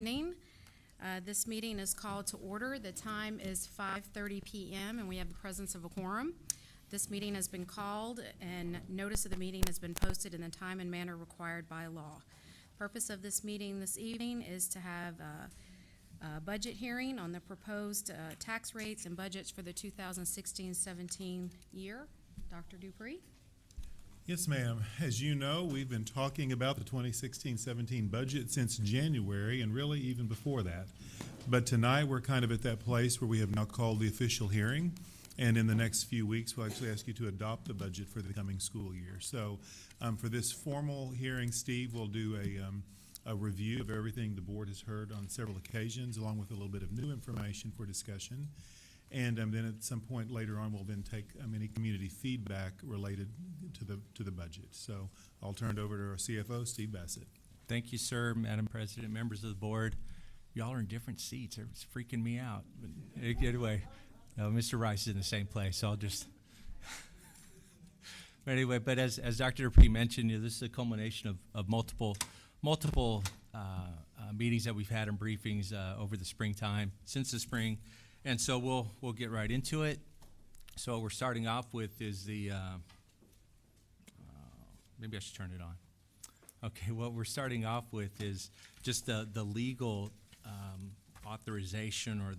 Evening. This meeting is called to order. The time is 5:30 p.m. and we have the presence of a quorum. This meeting has been called and notice of the meeting has been posted in the time and manner required by law. Purpose of this meeting this evening is to have a budget hearing on the proposed tax rates and budgets for the 2016-17 year. Dr. Dupree? Yes, ma'am. As you know, we've been talking about the 2016-17 budget since January, and really even before that. But tonight, we're kind of at that place where we have now called the official hearing, and in the next few weeks, we'll actually ask you to adopt the budget for the coming school year. So for this formal hearing, Steve will do a review of everything the board has heard on several occasions, along with a little bit of new information for discussion. And then at some point later on, we'll then take any community feedback related to the budget. So I'll turn it over to our CFO, Steve Bassett. Thank you, sir, Madam President, members of the board. Y'all are in different seats. It's freaking me out. But anyway, Mr. Rice is in the same place, so I'll just... But anyway, as Dr. Dupree mentioned, this is a culmination of multiple meetings that we've had and briefings over the springtime, since the spring. And so we'll get right into it. So what we're starting off with is the, maybe I should turn it on. Okay, what we're starting off with is just the legal authorization or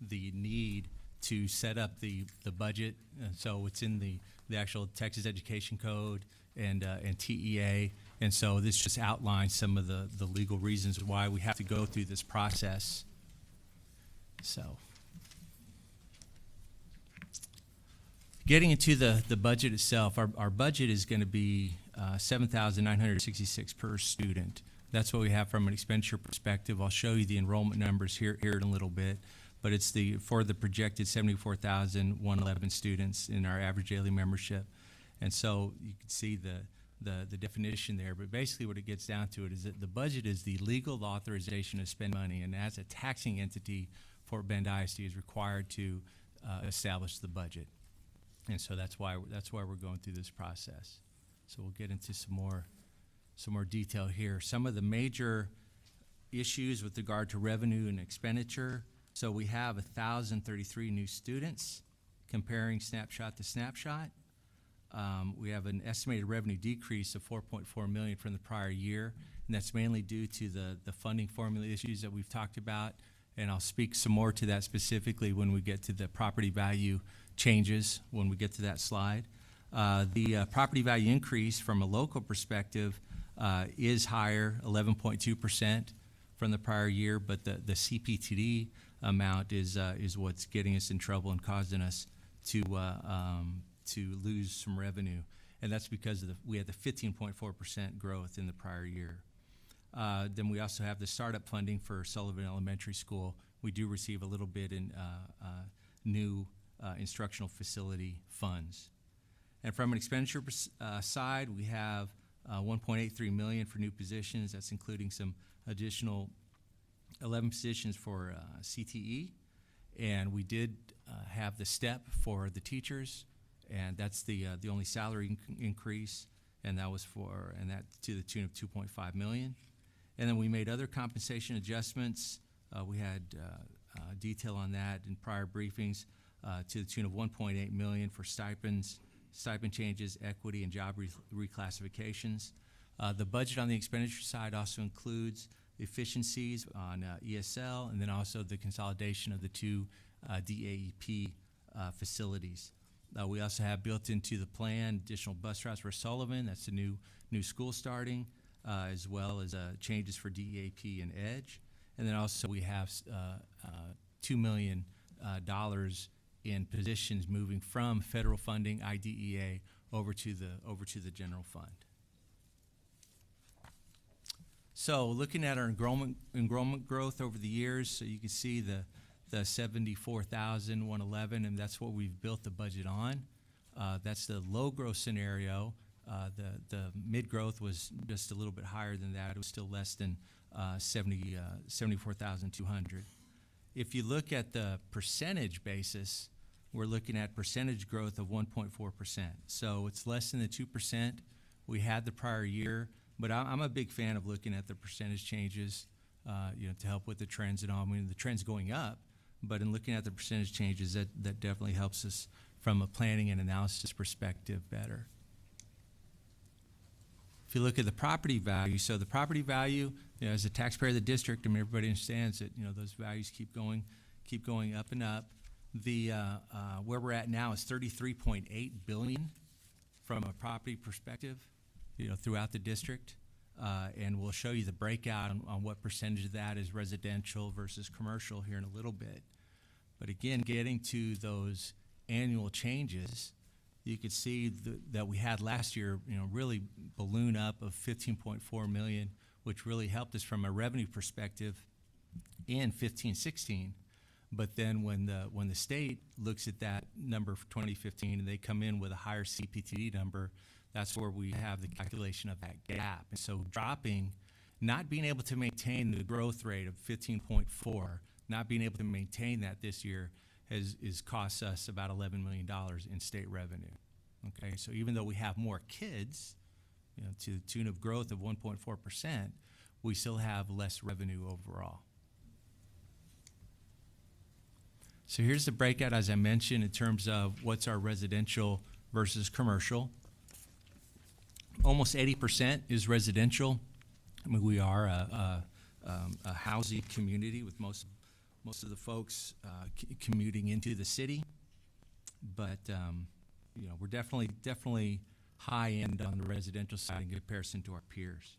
the need to set up the budget. And so it's in the actual Texas Education Code and TEA. And so this just outlines some of the legal reasons why we have to go through this process. So... Getting into the budget itself, our budget is going to be $7,966 per student. That's what we have from an expenditure perspective. I'll show you the enrollment numbers here in a little bit, but it's for the projected 74,111 students in our average daily membership. And so you can see the definition there, but basically what it gets down to is that the budget is the legal authorization to spend money, and as a taxing entity, Fort Bend ISD is required to establish the budget. And so that's why we're going through this process. So we'll get into some more detail here. Some of the major issues with regard to revenue and expenditure. So we have 1,033 new students comparing snapshot to snapshot. We have an estimated revenue decrease of $4.4 million from the prior year, and that's mainly due to the funding formula issues that we've talked about. And I'll speak some more to that specifically when we get to the property value changes, when we get to that slide. The property value increase from a local perspective is higher, 11.2% from the prior year, but the CPTD amount is what's getting us in trouble and causing us to lose some revenue. And that's because we had the 15.4% growth in the prior year. Then we also have the startup funding for Sullivan Elementary School. We do receive a little bit in new instructional facility funds. And from an expenditure side, we have $1.83 million for new positions. That's including some additional 11 positions for CTE. And we did have the step for the teachers, and that's the only salary increase, and that was that to the tune of $2.5 million. And then we made other compensation adjustments. We had detail on that in prior briefings to the tune of $1.8 million for stipend changes, equity, and job reclassifications. The budget on the expenditure side also includes efficiencies on ESL, and then also the consolidation of the two DAEP facilities. We also have built into the plan additional bus routes for Sullivan. That's a new school starting. As well as changes for DEAP and EDGE. And then also we have $2 million in positions moving from federal funding, IDEA, over to the general fund. So looking at our enrollment growth over the years, so you can see the 74,111, and that's what we've built the budget on. That's the low growth scenario. The mid-growth was just a little bit higher than that. It was still less than 74,200. If you look at the percentage basis, we're looking at percentage growth of 1.4%. So it's less than the 2% we had the prior year, but I'm a big fan of looking at the percentage changes to help with the trends and all. I mean, the trend's going up, but in looking at the percentage changes, that definitely helps us from a planning and analysis perspective better. If you look at the property value, so the property value, as a taxpayer of the district, I mean, everybody understands that, those values keep going up and up. The where we're at now is $33.8 billion from a property perspective, throughout the district. And we'll show you the breakout on what percentage of that is residential versus commercial here in a little bit. But again, getting to those annual changes, you could see that we had last year, really balloon up of 15.4 million, which really helped us from a revenue perspective in 15-16. But then when the state looks at that number for 2015 and they come in with a higher CPTD number, that's where we have the calculation of that gap. And so not being able to maintain the growth rate of 15.4, not being able to maintain that this year is cost us about $11 million in state revenue. Okay, so even though we have more kids, to the tune of growth of 1.4%, we still have less revenue overall. So here's the breakout, as I mentioned, in terms of what's our residential versus commercial. Almost 80% is residential. I mean, we are a housing community with most of the folks commuting into the city, but we're definitely high end on the residential side in comparison to our peers.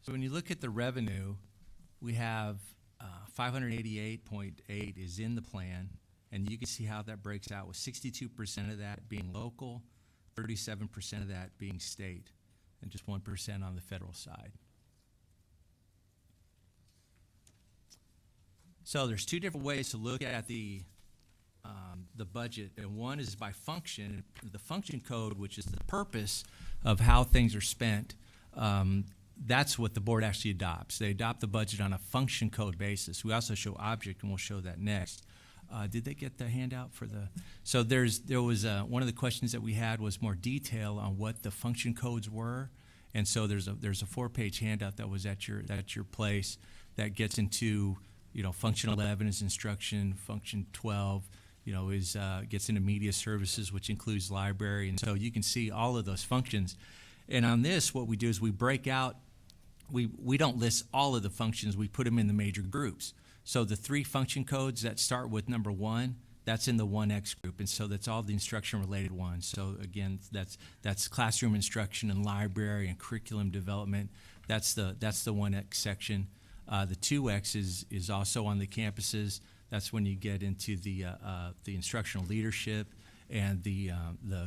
So when you look at the revenue, we have 588.8 is in the plan, and you can see how that breaks out with 62% of that being local, 37% of that being state, and just 1% on the federal side. So there's two different ways to look at the budget, and one is by function. The function code, which is the purpose of how things are spent, that's what the board actually adopts. They adopt the budget on a function code basis. We also show object, and we'll show that next. Did they get the handout for the? So there was one of the questions that we had was more detail on what the function codes were, and so there's a 4-page handout that was at your place that gets into function 11 is instruction, function 12 gets into media services, which includes library, and so you can see all of those functions. And on this, what we do is we break out. We don't list all of the functions. We put them in the major groups. So the 3 function codes that start with number 1, that's in the 1X group, and so that's all the instruction-related ones. So again, that's classroom instruction and library and curriculum development. That's the 1X section. The 2X is also on the campuses. That's when you get into the instructional leadership and the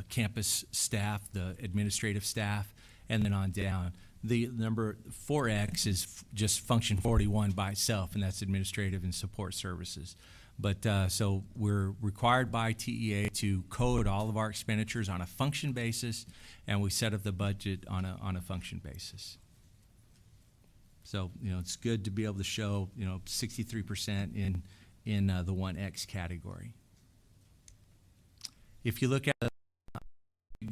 campus staff, the administrative staff, and then on down. The number 4X is just function 41 by itself, and that's administrative and support services. But so we're required by TEA to code all of our expenditures on a function basis, and we set up the budget on a function basis. So it's good to be able to show 63% in the 1X category. If you look at